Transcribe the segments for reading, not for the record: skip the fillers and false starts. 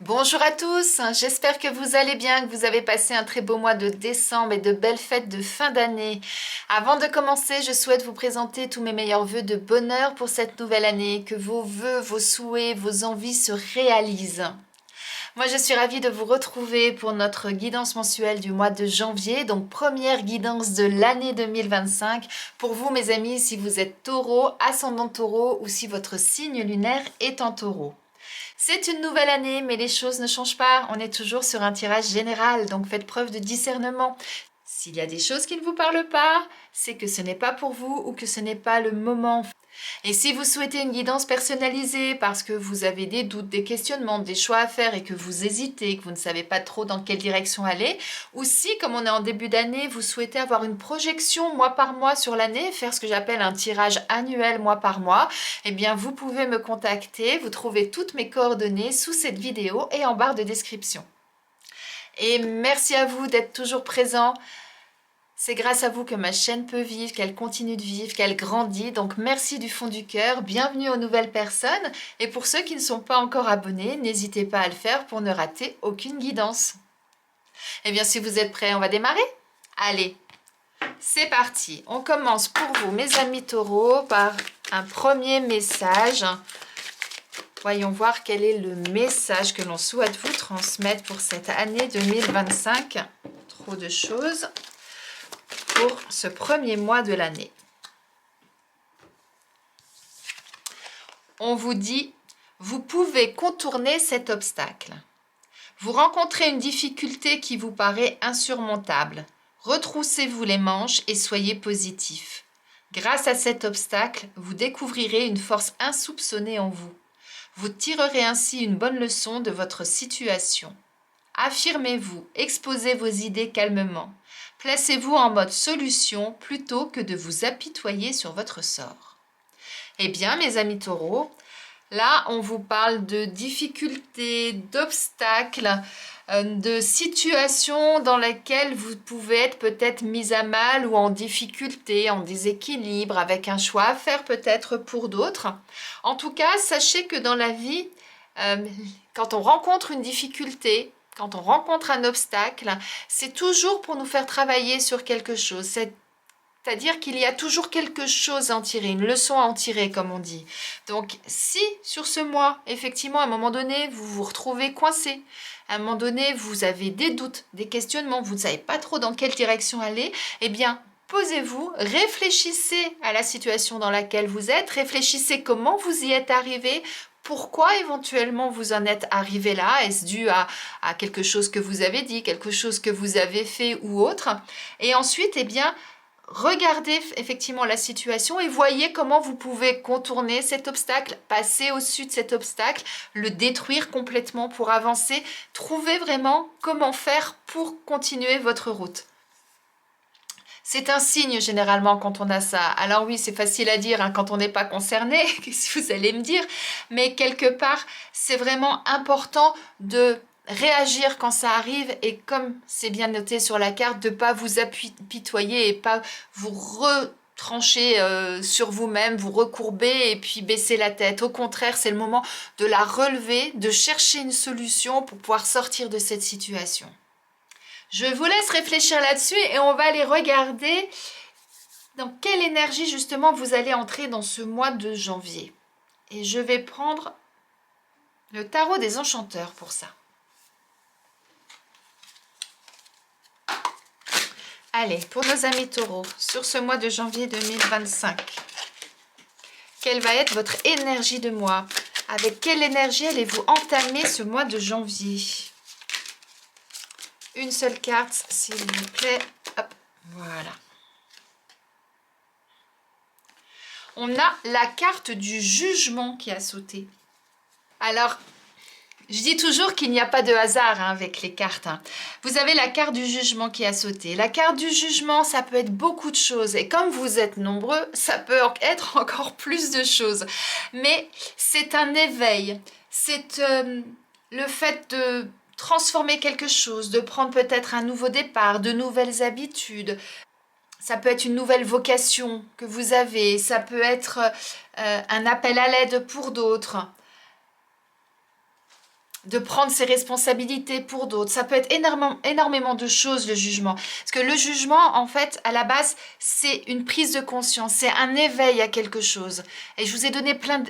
Bonjour à tous, j'espère que vous allez bien, que vous avez passé un très beau mois de décembre et de belles fêtes de fin d'année. Avant de commencer, je souhaite vous présenter tous mes meilleurs vœux de bonheur pour cette nouvelle année, que vos vœux, vos souhaits, vos envies se réalisent. Moi, je suis ravie de vous retrouver pour notre guidance mensuelle du mois de janvier, donc première guidance de l'année 2025. Pour vous, mes amis, si vous êtes taureau, ascendant taureau ou si votre signe lunaire est en taureau. C'est une nouvelle année, mais les choses ne changent pas. On est toujours sur un tirage général, donc faites preuve de discernement. S'il y a des choses qui ne vous parlent pas, c'est que ce n'est pas pour vous ou que ce n'est pas le moment. Et si vous souhaitez une guidance personnalisée parce que vous avez des doutes, des questionnements, des choix à faire et que vous hésitez, que vous ne savez pas trop dans quelle direction aller, ou si, comme on est en début d'année, vous souhaitez avoir une projection mois par mois sur l'année, faire ce que j'appelle un tirage annuel mois par mois, eh bien vous pouvez me contacter, vous trouvez toutes mes coordonnées sous cette vidéo et en barre de description. Et merci à vous d'être toujours présents. C'est grâce à vous que ma chaîne peut vivre, qu'elle continue de vivre, qu'elle grandit. Donc merci du fond du cœur, bienvenue aux nouvelles personnes. Et pour ceux qui ne sont pas encore abonnés, n'hésitez pas à le faire pour ne rater aucune guidance. Eh bien si vous êtes prêts, on va démarrer? Allez, c'est parti. On commence pour vous, mes amis taureaux, par un premier message. Voyons voir quel est le message que l'on souhaite vous transmettre pour cette année 2025. Trop de choses pour ce premier mois de l'année. On vous dit, vous pouvez contourner cet obstacle. Vous rencontrez une difficulté qui vous paraît insurmontable. Retroussez-vous les manches et soyez positif. Grâce à cet obstacle, vous découvrirez une force insoupçonnée en vous. Vous tirerez ainsi une bonne leçon de votre situation. Affirmez-vous, exposez vos idées calmement. Placez-vous en mode solution plutôt que de vous apitoyer sur votre sort. Eh bien, mes amis taureaux, là, on vous parle de difficultés, d'obstacles, de situations dans lesquelles vous pouvez être peut-être mis à mal ou en difficulté, en déséquilibre, avec un choix à faire peut-être pour d'autres. En tout cas, sachez que dans la vie, quand on rencontre une difficulté, quand on rencontre un obstacle, c'est toujours pour nous faire travailler sur quelque chose. C'est-à-dire qu'il y a toujours quelque chose à en tirer, une leçon à en tirer, comme on dit. Donc, si sur ce mois, effectivement, à un moment donné, vous vous retrouvez coincé, à un moment donné, vous avez des doutes, des questionnements, vous ne savez pas trop dans quelle direction aller, eh bien, posez-vous, réfléchissez à la situation dans laquelle vous êtes, réfléchissez comment vous y êtes arrivé, pourquoi éventuellement vous en êtes arrivé là. Est-ce dû à quelque chose que vous avez dit, quelque chose que vous avez fait ou autre? Et ensuite, eh bien, regardez effectivement la situation et voyez comment vous pouvez contourner cet obstacle, passer au-dessus de cet obstacle, le détruire complètement pour avancer. Trouvez vraiment comment faire pour continuer votre route. C'est un signe généralement quand on a ça. Alors oui, c'est facile à dire hein, quand on n'est pas concerné, qu'est-ce que vous allez me dire? Mais quelque part, c'est vraiment important de réagir quand ça arrive et comme c'est bien noté sur la carte, de ne pas vous apitoyer et pas vous retrancher sur vous-même, vous recourber et puis baisser la tête. Au contraire, c'est le moment de la relever, de chercher une solution pour pouvoir sortir de cette situation. Je vous laisse réfléchir là-dessus et on va aller regarder dans quelle énergie justement vous allez entrer dans ce mois de janvier. Et je vais prendre le tarot des enchanteurs pour ça. Allez, pour nos amis taureaux, sur ce mois de janvier 2025, quelle va être votre énergie de mois? Avec quelle énergie allez-vous entamer ce mois de janvier? Une seule carte, s'il vous plaît. Hop, voilà. On a la carte du jugement qui a sauté. Alors, je dis toujours qu'il n'y a pas de hasard hein, avec les cartes. Hein. Vous avez la carte du jugement qui a sauté. La carte du jugement, ça peut être beaucoup de choses. Et comme vous êtes nombreux, ça peut être encore plus de choses. Mais c'est un éveil. C'est le fait de transformer quelque chose, de prendre peut-être un nouveau départ, de nouvelles habitudes. Ça peut être une nouvelle vocation que vous avez, ça peut être un appel à l'aide pour d'autres. de prendre ses responsabilités pour d'autres. Ça peut être énormément de choses, le jugement. Parce que le jugement, en fait, à la base, c'est une prise de conscience, c'est un éveil à quelque chose. Et je vous ai donné plein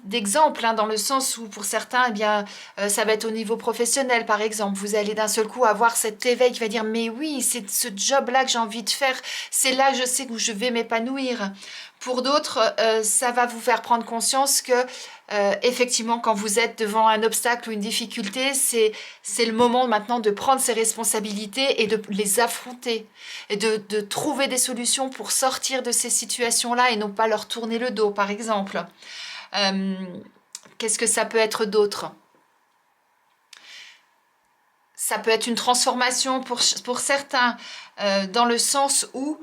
d'exemples, hein, dans le sens où, pour certains, eh bien, ça va être au niveau professionnel, par exemple. Vous allez d'un seul coup avoir cet éveil qui va dire, mais oui, c'est ce job-là que j'ai envie de faire, c'est là que je sais où je vais m'épanouir. Pour d'autres, ça va vous faire prendre conscience que effectivement, quand vous êtes devant un obstacle ou une difficulté, c'est le moment maintenant de prendre ses responsabilités et de les affronter et de trouver des solutions pour sortir de ces situations-là et non pas leur tourner le dos, par exemple. Euh, Qu'est-ce que ça peut être d'autre? Ça peut être une transformation pour certains, dans le sens où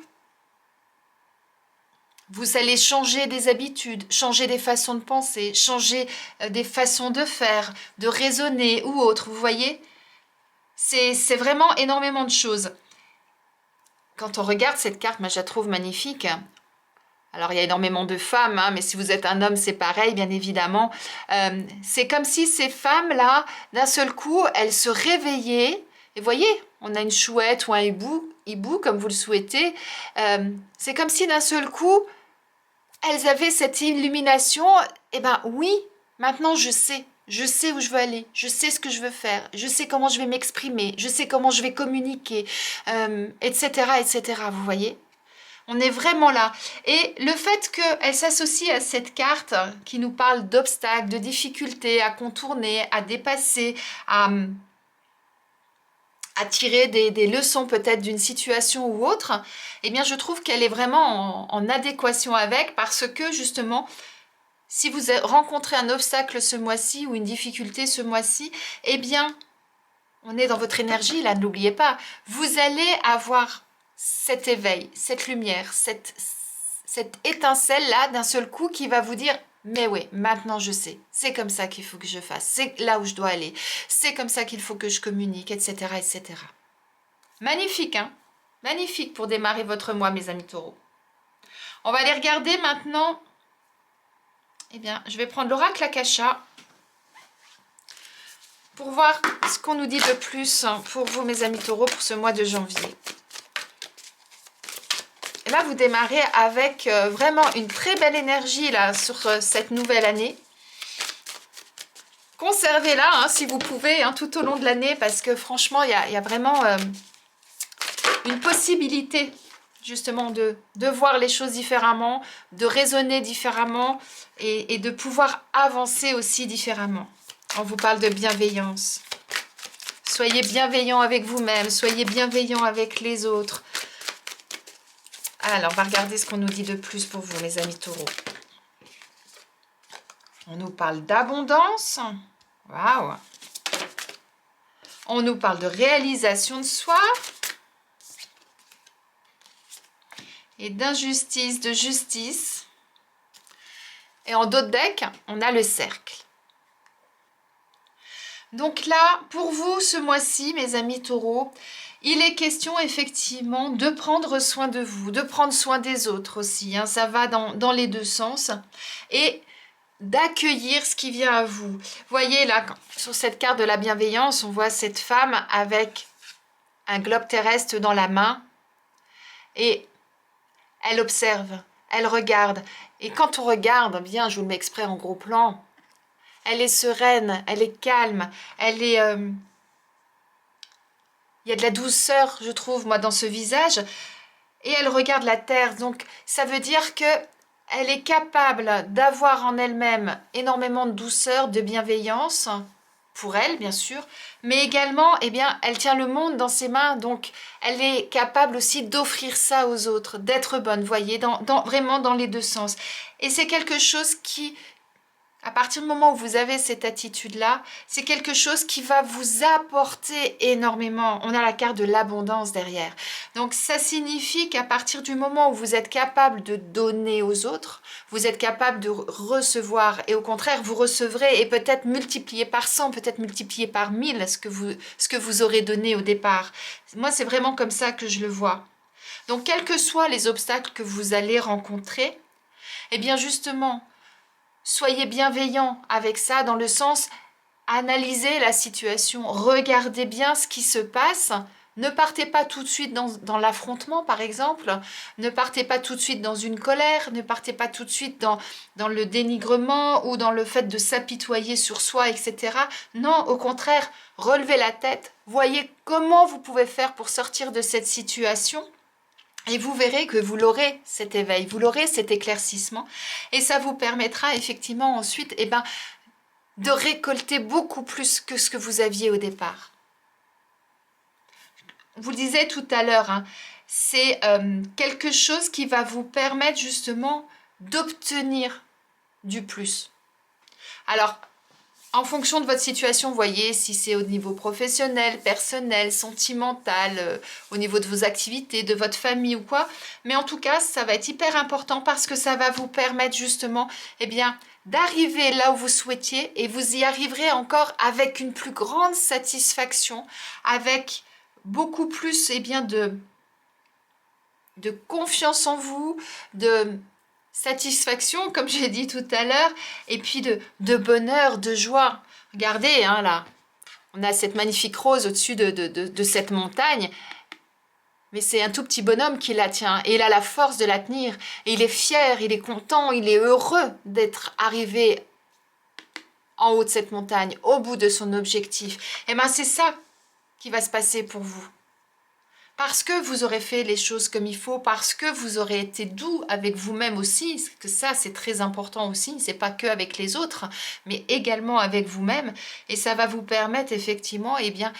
vous allez changer des habitudes, changer des façons de penser, changer des façons de faire, de raisonner ou autre, vous voyez? C'est vraiment énormément de choses. Quand on regarde cette carte, moi je la trouve magnifique. Alors il y a énormément de femmes, hein, mais si vous êtes un homme, c'est pareil, bien évidemment. C'est comme si ces femmes-là, d'un seul coup, elles se réveillaient. Et voyez, on a une chouette ou un hibou comme vous le souhaitez. C'est comme si d'un seul coup, elles avaient cette illumination. Eh ben oui, maintenant je sais. Je sais où je veux aller, je sais ce que je veux faire, je sais comment je vais m'exprimer, je sais comment je vais communiquer, etc., etc. Vous voyez? On est vraiment là. Et le fait qu'elle s'associe à cette carte qui nous parle d'obstacles, de difficultés à contourner, à dépasser, à tirer des leçons peut-être d'une situation ou autre, eh bien je trouve qu'elle est vraiment en adéquation avec, parce que justement, si vous rencontrez un obstacle ce mois-ci ou une difficulté ce mois-ci, eh bien, on est dans votre énergie, là, n'oubliez pas. Vous allez avoir cet éveil, cette lumière, cette étincelle-là d'un seul coup qui va vous dire, mais oui, maintenant je sais, c'est comme ça qu'il faut que je fasse, c'est là où je dois aller, c'est comme ça qu'il faut que je communique, etc., etc. Magnifique, hein? Magnifique pour démarrer votre mois, mes amis taureaux. On va aller regarder maintenant. Eh bien, je vais prendre l'oracle Akasha pour voir ce qu'on nous dit de plus pour vous, mes amis taureaux, pour ce mois de janvier. Et là, vous démarrez avec vraiment une très belle énergie là sur cette nouvelle année. Conservez-la, hein, si vous pouvez, hein, tout au long de l'année, parce que franchement, il y a vraiment une possibilité justement de voir les choses différemment, de raisonner différemment et de pouvoir avancer aussi différemment. On vous parle de bienveillance. Soyez bienveillant avec vous-même, soyez bienveillant avec les autres. Alors, on va regarder ce qu'on nous dit de plus pour vous, mes amis taureaux. On nous parle d'abondance. Waouh! On nous parle de réalisation de soi. Et d'injustice, de justice. Et en d'autres decks, on a le cercle. Donc là, pour vous, ce mois-ci, mes amis taureaux, il est question effectivement de prendre soin de vous, de prendre soin des autres aussi. Hein, ça va dans les deux sens. Et d'accueillir ce qui vient à vous. Voyez là, sur cette carte de la bienveillance, on voit cette femme avec un globe terrestre dans la main. Et elle observe, elle regarde. Et quand on regarde, bien, je vous le mets exprès en gros plan, elle est sereine, elle est calme, elle est... il y a de la douceur, je trouve, moi, dans ce visage. Et elle regarde la terre. Donc, ça veut dire que elle est capable d'avoir en elle-même énormément de douceur, de bienveillance, pour elle, bien sûr, mais également, eh bien, elle tient le monde dans ses mains, donc elle est capable aussi d'offrir ça aux autres, d'être bonne, voyez, vraiment dans les deux sens. Et c'est quelque chose qui, à partir du moment où vous avez cette attitude-là, c'est quelque chose qui va vous apporter énormément. On a la carte de l'abondance derrière. Donc ça signifie qu'à partir du moment où vous êtes capable de donner aux autres, vous êtes capable de recevoir. Et au contraire, vous recevrez et peut-être multiplier par 100, peut-être multiplier par 1000 ce que vous aurez donné au départ. Moi, c'est vraiment comme ça que je le vois. Donc, quels que soient les obstacles que vous allez rencontrer, eh bien justement, soyez bienveillant avec ça dans le sens, analysez la situation, regardez bien ce qui se passe. Ne partez pas tout de suite dans l'affrontement, par exemple. Ne partez pas tout de suite dans une colère. Ne partez pas tout de suite dans le dénigrement ou dans le fait de s'apitoyer sur soi, etc. Non, au contraire, relevez la tête. Voyez comment vous pouvez faire pour sortir de cette situation. Et vous verrez que vous l'aurez, cet éveil, vous l'aurez, cet éclaircissement. Et ça vous permettra effectivement ensuite de récolter beaucoup plus que ce que vous aviez au départ. Vous le disiez tout à l'heure, hein, c'est quelque chose qui va vous permettre justement d'obtenir du plus. Alors, en fonction de votre situation, vous voyez, si c'est au niveau professionnel, personnel, sentimental, au niveau de vos activités, de votre famille ou quoi, mais en tout cas, ça va être hyper important parce que ça va vous permettre justement, eh bien, d'arriver là où vous souhaitiez et vous y arriverez encore avec une plus grande satisfaction, avec beaucoup plus eh bien, de confiance en vous, de satisfaction, comme j'ai dit tout à l'heure, et puis de bonheur, de joie. Regardez, hein, là, on a cette magnifique rose au-dessus de cette montagne, mais c'est un tout petit bonhomme qui la tient, et il a la force de la tenir, et il est fier, il est content, il est heureux d'être arrivé en haut de cette montagne, au bout de son objectif. Et bien c'est ça qui va se passer pour vous. Parce que vous aurez fait les choses comme il faut, parce que vous aurez été doux avec vous-même aussi, que ça c'est très important aussi, c'est pas que avec les autres, mais également avec vous-même, et ça va vous permettre effectivement eh bien,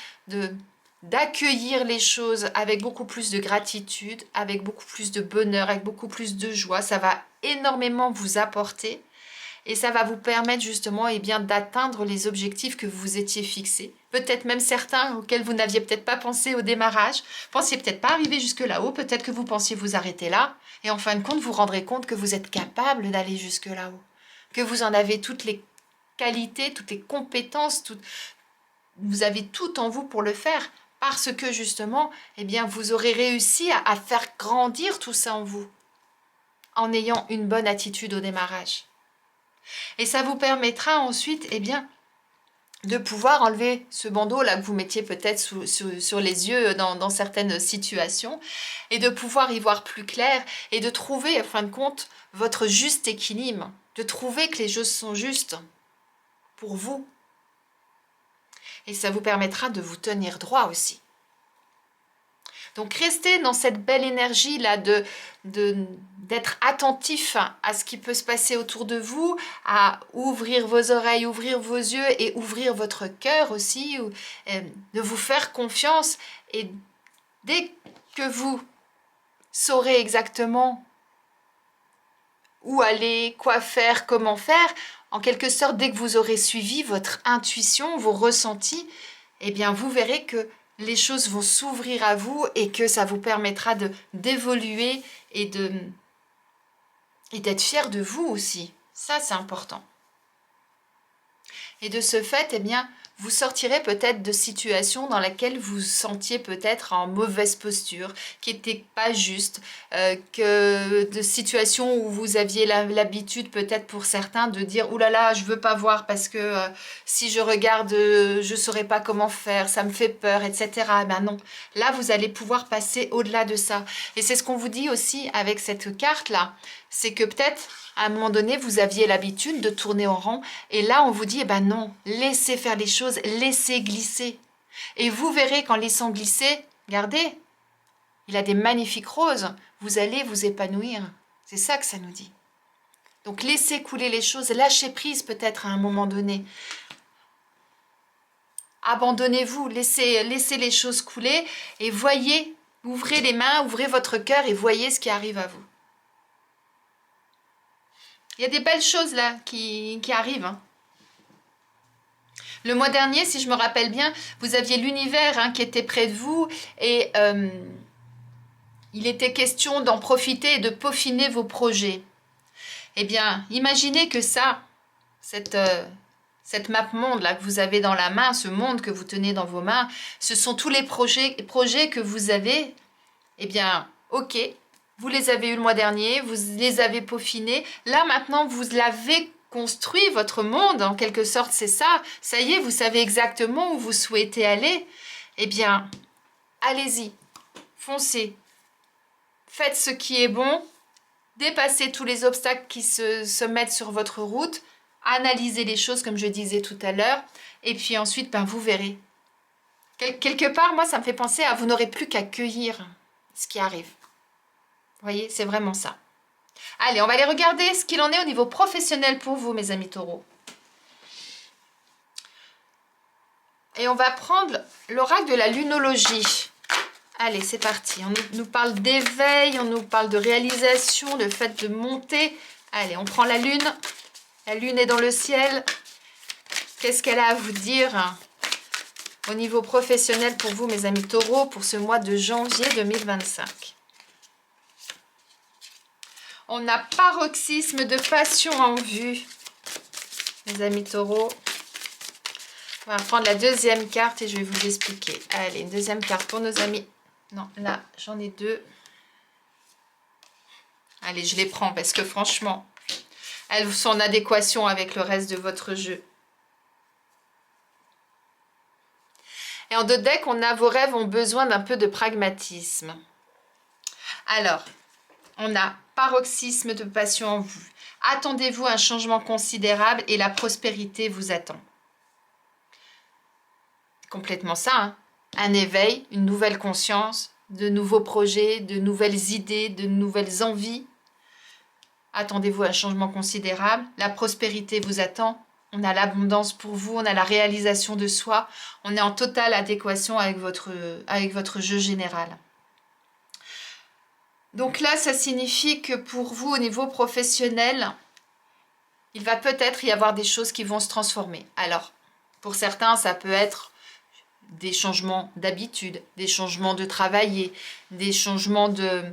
d'accueillir les choses avec beaucoup plus de gratitude, avec beaucoup plus de bonheur, avec beaucoup plus de joie, ça va énormément vous apporter. Et ça va vous permettre justement eh bien, d'atteindre les objectifs que vous étiez fixés. Peut-être même certains auxquels vous n'aviez peut-être pas pensé au démarrage. Pensiez peut-être pas arriver jusque là-haut. Peut-être que vous pensiez vous arrêter là. Et en fin de compte, vous rendrez compte que vous êtes capable d'aller jusque là-haut. Que vous en avez toutes les qualités, toutes les compétences. Vous avez tout en vous pour le faire. Parce que justement, eh bien, vous aurez réussi à faire grandir tout ça en vous. En ayant une bonne attitude au démarrage. Et ça vous permettra ensuite eh bien, de pouvoir enlever ce bandeau là que vous mettiez peut-être sur les yeux dans certaines situations et de pouvoir y voir plus clair et de trouver en fin de compte votre juste équilibre, de trouver que les choses sont justes pour vous. Et ça vous permettra de vous tenir droit aussi. Donc restez dans cette belle énergie là d'être attentif à ce qui peut se passer autour de vous, à ouvrir vos oreilles, ouvrir vos yeux et ouvrir votre cœur aussi, de vous faire confiance. Et dès que vous saurez exactement où aller, quoi faire, comment faire, en quelque sorte, dès que vous aurez suivi votre intuition, vos ressentis, eh bien vous verrez que les choses vont s'ouvrir à vous et que ça vous permettra d'évoluer et d'être fier de vous aussi. Ça, c'est important. Et de ce fait, eh bien, vous sortirez peut-être de situations dans lesquelles vous vous sentiez peut-être en mauvaise posture, qui n'étaient pas justes, que de situations où vous aviez l'habitude peut-être pour certains de dire « Ouh là là, je veux pas voir parce que si je regarde, je saurais pas comment faire, ça me fait peur, etc. » Ben non, là vous allez pouvoir passer au-delà de ça. Et c'est ce qu'on vous dit aussi avec cette carte-là, c'est que peut-être à un moment donné, vous aviez l'habitude de tourner en rond. Et là, on vous dit, eh ben non, laissez faire les choses, laissez glisser. Et vous verrez qu'en laissant glisser, regardez, il a des magnifiques roses. Vous allez vous épanouir. C'est ça que ça nous dit. Donc, laissez couler les choses, lâchez prise peut-être à un moment donné. Abandonnez-vous, laissez les choses couler et voyez, ouvrez les mains, ouvrez votre cœur et voyez ce qui arrive à vous. Il y a des belles choses là qui arrivent. Hein. Le mois dernier, si je me rappelle bien, vous aviez l'univers qui était près de vous et il était question d'en profiter et de peaufiner vos projets. Eh bien, imaginez que ça, cette map monde là que vous avez dans la main, ce monde que vous tenez dans vos mains, ce sont tous les projets que vous avez. Eh bien, ok. Vous les avez eus le mois dernier, vous les avez peaufinés. Là, maintenant, vous l'avez construit votre monde, en quelque sorte, c'est ça. Ça y est, vous savez exactement où vous souhaitez aller. Eh bien, allez-y, foncez. Faites ce qui est bon, dépassez tous les obstacles qui se mettent sur votre route, analysez les choses comme je disais tout à l'heure, et puis ensuite, ben, vous verrez. Quelque part, moi, ça me fait penser à vous n'aurez plus qu'à cueillir ce qui arrive. Vous voyez, c'est vraiment ça. Allez, on va aller regarder ce qu'il en est au niveau professionnel pour vous, mes amis taureaux. Et on va prendre l'oracle de la lunologie. Allez, c'est parti. On nous parle d'éveil, on nous parle de réalisation, le fait de monter. Allez, on prend la lune. La lune est dans le ciel. Qu'est-ce qu'elle a à vous dire au niveau professionnel pour vous, mes amis taureaux, pour ce mois de janvier 2025? On a paroxysme de passion en vue, mes amis taureaux. On va prendre la deuxième carte et je vais vous expliquer. Allez, une deuxième carte pour nos amis. Non, là, j'en ai deux. Allez, je les prends parce que franchement, elles sont en adéquation avec le reste de votre jeu. Et en deux decks, on a vos rêves ont besoin d'un peu de pragmatisme. Alors, on a paroxysme de passion en vue. Attendez-vous à un changement considérable et la prospérité vous attend. Complètement ça, hein. Un éveil, une nouvelle conscience, de nouveaux projets, de nouvelles idées, de nouvelles envies. Attendez-vous à un changement considérable. La prospérité vous attend. On a l'abondance pour vous, on a la réalisation de soi. On est en totale adéquation avec votre jeu général. Donc là, ça signifie que pour vous, au niveau professionnel, il va peut-être y avoir des choses qui vont se transformer. Alors, pour certains, ça peut être des changements d'habitude, des changements de travailler, des changements de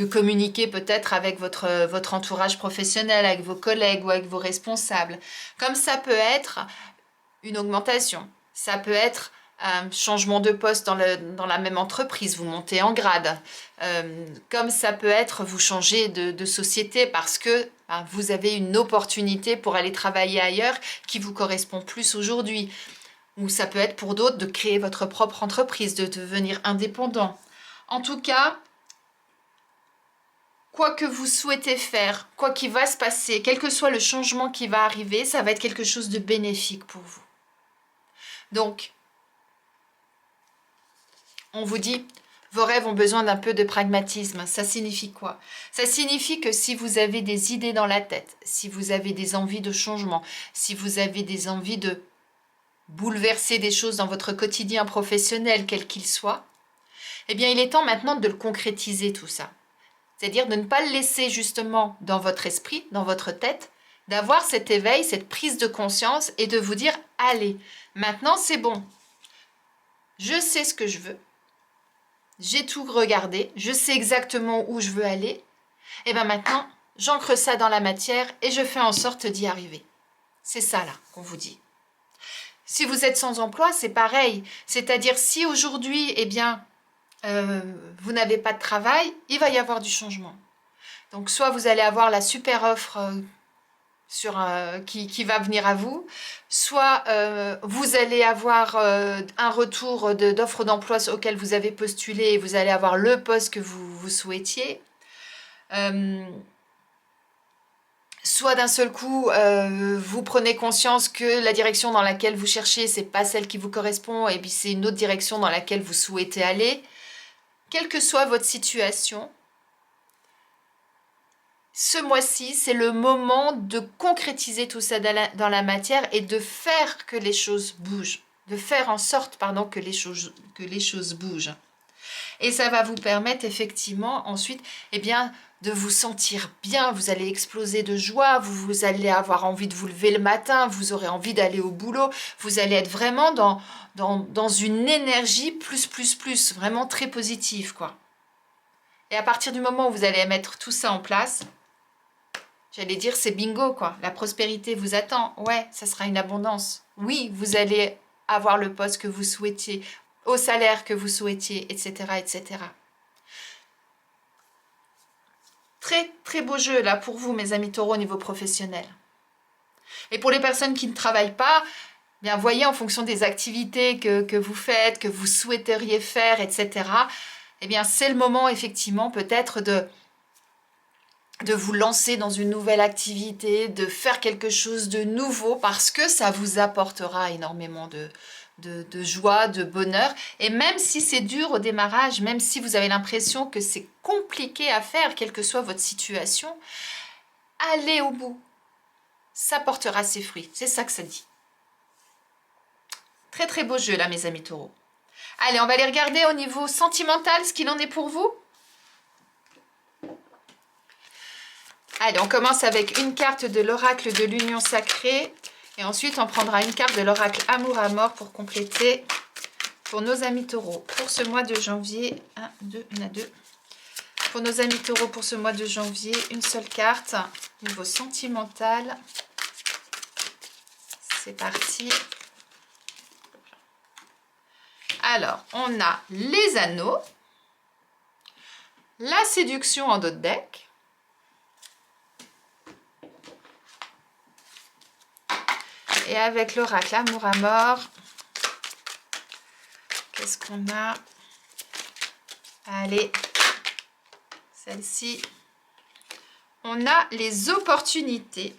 communiquer peut-être avec votre entourage professionnel, avec vos collègues ou avec vos responsables. Comme ça peut être une augmentation, ça peut être un changement de poste dans la même entreprise, vous montez en grade. Comme ça peut être vous changer de société parce que vous avez une opportunité pour aller travailler ailleurs qui vous correspond plus aujourd'hui. Ou ça peut être pour d'autres de créer votre propre entreprise, de devenir indépendant. En tout cas, quoi que vous souhaitez faire, quoi qu'il va se passer, quel que soit le changement qui va arriver, ça va être quelque chose de bénéfique pour vous. Donc, on vous dit, vos rêves ont besoin d'un peu de pragmatisme. Ça signifie quoi? Ça signifie que si vous avez des idées dans la tête, si vous avez des envies de changement, si vous avez des envies de bouleverser des choses dans votre quotidien professionnel, quel qu'il soit, eh bien, il est temps maintenant de le concrétiser tout ça. C'est-à-dire de ne pas le laisser justement dans votre esprit, dans votre tête, d'avoir cet éveil, cette prise de conscience et de vous dire, allez, maintenant c'est bon, je sais ce que je veux, j'ai tout regardé, je sais exactement où je veux aller, et bien maintenant, j'ancre ça dans la matière et je fais en sorte d'y arriver. C'est ça là qu'on vous dit. Si vous êtes sans emploi, c'est pareil. C'est-à-dire si aujourd'hui, eh bien, vous n'avez pas de travail, il va y avoir du changement. Donc soit vous allez avoir la super offre qui va venir à vous, soit vous allez avoir un retour d'offre d'emploi auquel vous avez postulé et vous allez avoir le poste que vous souhaitiez. Soit d'un seul coup, vous prenez conscience que la direction dans laquelle vous cherchez, c'est pas celle qui vous correspond, et puis c'est une autre direction dans laquelle vous souhaitez aller. Quelle que soit votre situation, ce mois-ci, c'est le moment de concrétiser tout ça dans la matière et de faire que les choses bougent, de faire en sorte, pardon, que les choses bougent. Et ça va vous permettre effectivement ensuite, eh bien, de vous sentir bien, vous allez exploser de joie, vous allez avoir envie de vous lever le matin, vous aurez envie d'aller au boulot, vous allez être vraiment dans une énergie plus, vraiment très positive, quoi. Et à partir du moment où vous allez mettre tout ça en place, j'allais dire c'est bingo, quoi. La prospérité vous attend, ouais, ça sera une abondance. Oui, vous allez avoir le poste que vous souhaitiez, au salaire que vous souhaitiez, etc., etc. Très, très beau jeu là pour vous, mes amis taureaux, au niveau professionnel. Et pour les personnes qui ne travaillent pas, bien voyez en fonction des activités que vous faites, que vous souhaiteriez faire, etc. Eh bien c'est le moment effectivement peut-être de vous lancer dans une nouvelle activité, de faire quelque chose de nouveau parce que ça vous apportera énormément de joie, de bonheur. Et même si c'est dur au démarrage, même si vous avez l'impression que c'est compliqué à faire, quelle que soit votre situation, allez au bout. Ça portera ses fruits. C'est ça que ça dit. Très très beau jeu là mes amis taureaux. Allez, on va aller regarder au niveau sentimental ce qu'il en est pour vous. Allez, on commence avec une carte de l'oracle de l'union sacrée. Et ensuite, on prendra une carte de l'oracle amour à mort pour compléter pour nos amis taureaux. Pour ce mois de janvier, 1, 2, il y en a 2. Pour nos amis taureaux, pour ce mois de janvier, une seule carte. Niveau sentimental. C'est parti. Alors, on a les anneaux. La séduction en dos de deck. Et avec l'oracle amour à mort, qu'est-ce qu'on a? Allez, celle-ci. On a les opportunités.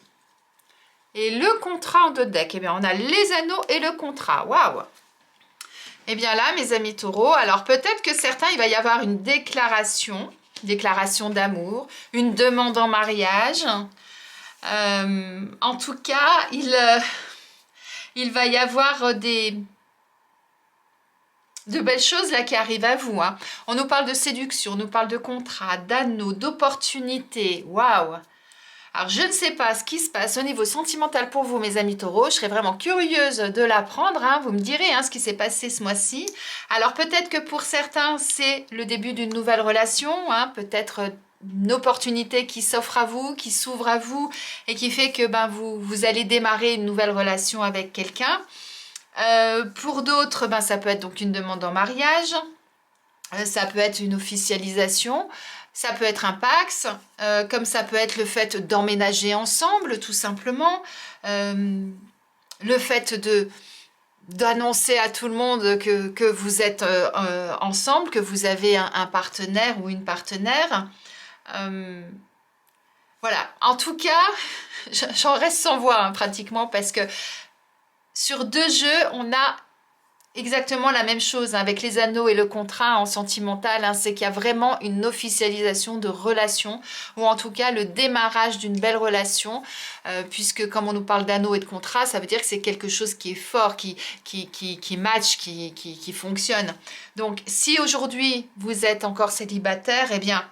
Et le contrat en dos de deck. Eh bien, on a les anneaux et le contrat. Waouh! Eh bien là, mes amis taureaux, alors peut-être que certains, il va y avoir une déclaration d'amour, une demande en mariage. En tout cas, il va y avoir de belles choses là qui arrivent à vous. Hein. On nous parle de séduction, on nous parle de contrat, d'anneaux, d'opportunités. Waouh! Alors, je ne sais pas ce qui se passe au niveau sentimental pour vous, mes amis taureaux. Je serais vraiment curieuse de l'apprendre. Hein. Vous me direz ce qui s'est passé ce mois-ci. Alors, peut-être que pour certains, c'est le début d'une nouvelle relation. Hein. Peut-être une opportunité qui s'offre à vous, qui s'ouvre à vous et qui fait que vous allez démarrer une nouvelle relation avec quelqu'un. Pour d'autres, ça peut être donc une demande en mariage. Ça peut être une officialisation. Ça peut être un Pax, comme ça peut être le fait d'emménager ensemble, tout simplement. Le fait d'annoncer à tout le monde que vous êtes ensemble, que vous avez un partenaire ou une partenaire. Voilà. En tout cas, j'en reste sans voix pratiquement parce que sur 2 jeux, on a exactement la même chose avec les anneaux et le contrat en sentimental, c'est qu'il y a vraiment une officialisation de relation ou en tout cas le démarrage d'une belle relation puisque comme on nous parle d'anneaux et de contrat, ça veut dire que c'est quelque chose qui est fort, qui match, qui fonctionne. Donc si aujourd'hui vous êtes encore célibataire, eh bien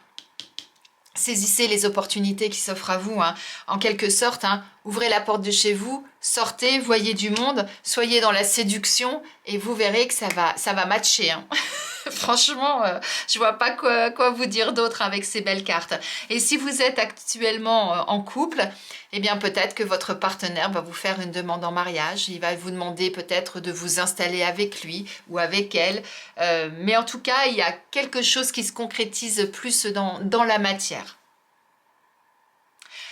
saisissez les opportunités qui s'offrent à vous, en quelque sorte, ouvrez la porte de chez vous, sortez, voyez du monde, soyez dans la séduction et vous verrez que ça va matcher. Franchement, je vois pas quoi vous dire d'autre avec ces belles cartes. Et si vous êtes actuellement en couple, eh bien peut-être que votre partenaire va vous faire une demande en mariage. Il va vous demander peut-être de vous installer avec lui ou avec elle. Mais en tout cas, il y a quelque chose qui se concrétise plus dans la matière.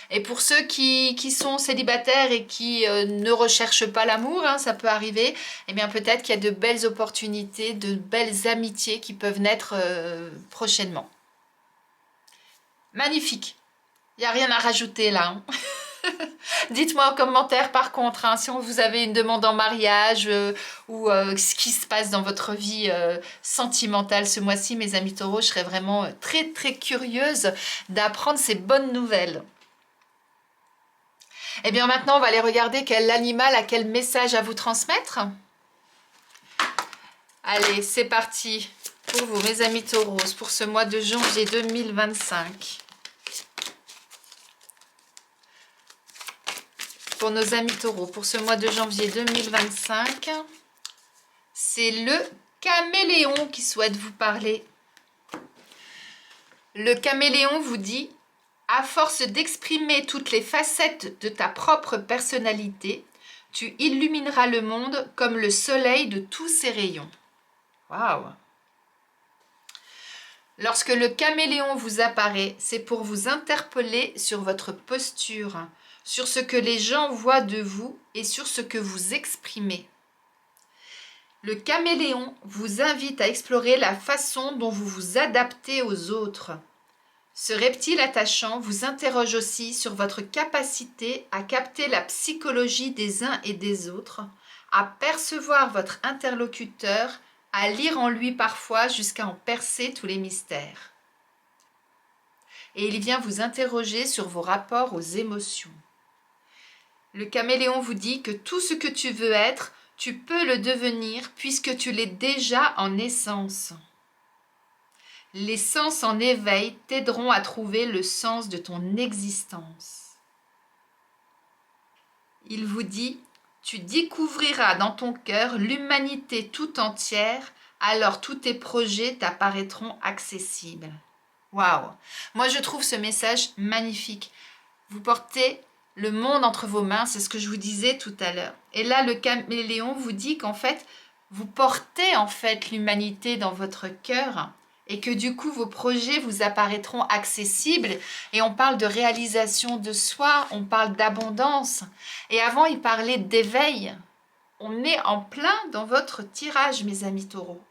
Et pour ceux qui sont célibataires et qui ne recherchent pas l'amour, ça peut arriver, eh bien peut-être qu'il y a de belles opportunités, de belles amitiés qui peuvent naître prochainement. Magnifique. Il n'y a rien à rajouter là. Dites-moi en commentaire par contre, si vous avez une demande en mariage ou ce qui se passe dans votre vie sentimentale ce mois-ci, mes amis taureaux, je serais vraiment très très curieuse d'apprendre ces bonnes nouvelles. Et bien maintenant, on va aller regarder quel animal a quel message à vous transmettre. Allez, c'est parti pour vous, mes amis taureaux, pour ce mois de janvier 2025. Pour nos amis taureaux, pour ce mois de janvier 2025, c'est le caméléon qui souhaite vous parler. Le caméléon vous dit: à force d'exprimer toutes les facettes de ta propre personnalité, tu illumineras le monde comme le soleil de tous ses rayons. Waouh! Lorsque le caméléon vous apparaît, c'est pour vous interpeller sur votre posture. sur ce que les gens voient de vous et sur ce que vous exprimez. Le caméléon vous invite à explorer la façon dont vous vous adaptez aux autres. Ce reptile attachant vous interroge aussi sur votre capacité à capter la psychologie des uns et des autres, à percevoir votre interlocuteur, à lire en lui parfois jusqu'à en percer tous les mystères. Et il vient vous interroger sur vos rapports aux émotions. Le caméléon vous dit que tout ce que tu veux être, tu peux le devenir puisque tu l'es déjà en essence. Les sens en éveil t'aideront à trouver le sens de ton existence. Il vous dit, tu découvriras dans ton cœur l'humanité tout entière, alors tous tes projets t'apparaîtront accessibles. Waouh! Moi je trouve ce message magnifique. Vous portez le monde entre vos mains, c'est ce que je vous disais tout à l'heure. Et là, le caméléon vous dit qu'en fait, vous portez en fait l'humanité dans votre cœur et que du coup, vos projets vous apparaîtront accessibles. Et on parle de réalisation de soi, on parle d'abondance. Et avant, il parlait d'éveil. On est en plein dans votre tirage, mes amis taureaux.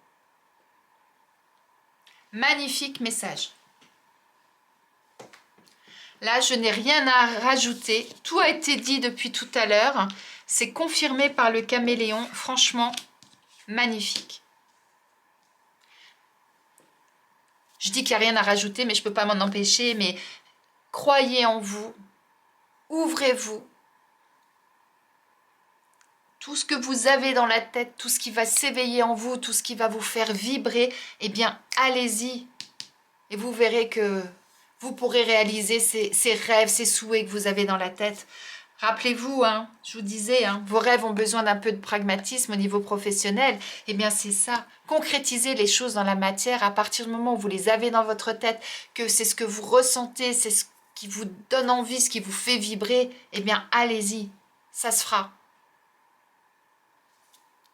Magnifique message. Là, je n'ai rien à rajouter. Tout a été dit depuis tout à l'heure. C'est confirmé par le caméléon. Franchement, magnifique. Je dis qu'il n'y a rien à rajouter, mais je ne peux pas m'en empêcher. Mais croyez en vous. Ouvrez-vous. Tout ce que vous avez dans la tête, tout ce qui va s'éveiller en vous, tout ce qui va vous faire vibrer, eh bien, allez-y. Et vous verrez que vous pourrez réaliser ces rêves, ces souhaits que vous avez dans la tête. Rappelez-vous, je vous disais, vos rêves ont besoin d'un peu de pragmatisme au niveau professionnel. Eh bien, c'est ça. Concrétisez les choses dans la matière à partir du moment où vous les avez dans votre tête, que c'est ce que vous ressentez, c'est ce qui vous donne envie, ce qui vous fait vibrer. Eh bien, allez-y. Ça se fera.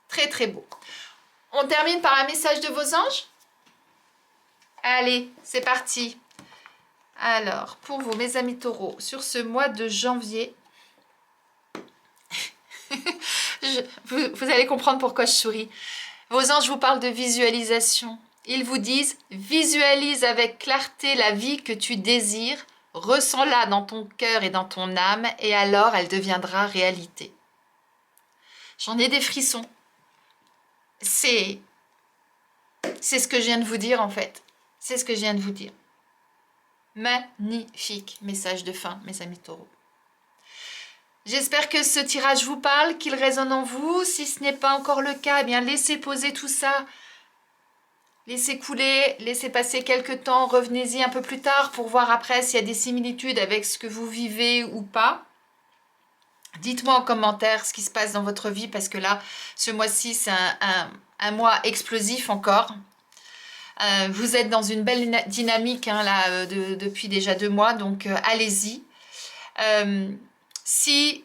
Très, très beau. On termine par un message de vos anges? Allez, c'est parti. Alors, pour vous, mes amis taureaux, sur ce mois de janvier, vous allez comprendre pourquoi je souris. Vos anges vous parlent de visualisation. Ils vous disent, visualise avec clarté la vie que tu désires, ressens-la dans ton cœur et dans ton âme, et alors elle deviendra réalité. J'en ai des frissons. C'est ce que je viens de vous dire en fait. C'est ce que je viens de vous dire. Magnifique message de fin, mes amis taureaux. J'espère que ce tirage vous parle, qu'il résonne en vous. Si ce n'est pas encore le cas, eh bien laissez poser tout ça. Laissez couler, laissez passer quelques temps, revenez-y un peu plus tard pour voir après s'il y a des similitudes avec ce que vous vivez ou pas. Dites-moi en commentaire ce qui se passe dans votre vie parce que là, ce mois-ci, c'est un mois explosif encore. Vous êtes dans une belle dynamique là, depuis déjà 2 mois, donc allez-y. Si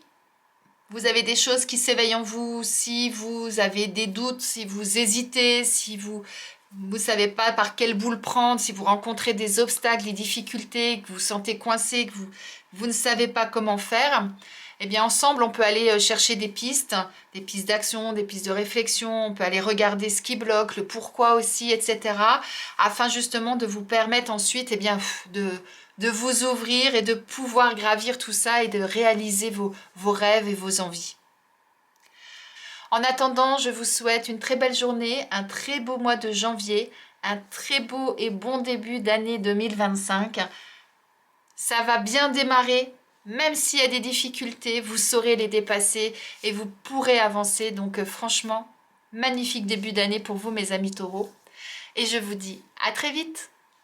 vous avez des choses qui s'éveillent en vous, si vous avez des doutes, si vous hésitez, si vous ne savez pas par quelle boule prendre, si vous rencontrez des obstacles, des difficultés, que vous vous sentez coincé, que vous ne savez pas comment faire, eh bien ensemble on peut aller chercher des pistes d'action, des pistes de réflexion, on peut aller regarder ce qui bloque, le pourquoi aussi, etc. afin justement de vous permettre ensuite eh bien, de vous ouvrir et de pouvoir gravir tout ça et de réaliser vos rêves et vos envies. En attendant, je vous souhaite une très belle journée, un très beau mois de janvier, un très beau et bon début d'année 2025. Ça va bien démarrer, même s'il y a des difficultés, vous saurez les dépasser et vous pourrez avancer. Donc franchement, magnifique début d'année pour vous mes amis taureaux. Et je vous dis à très vite.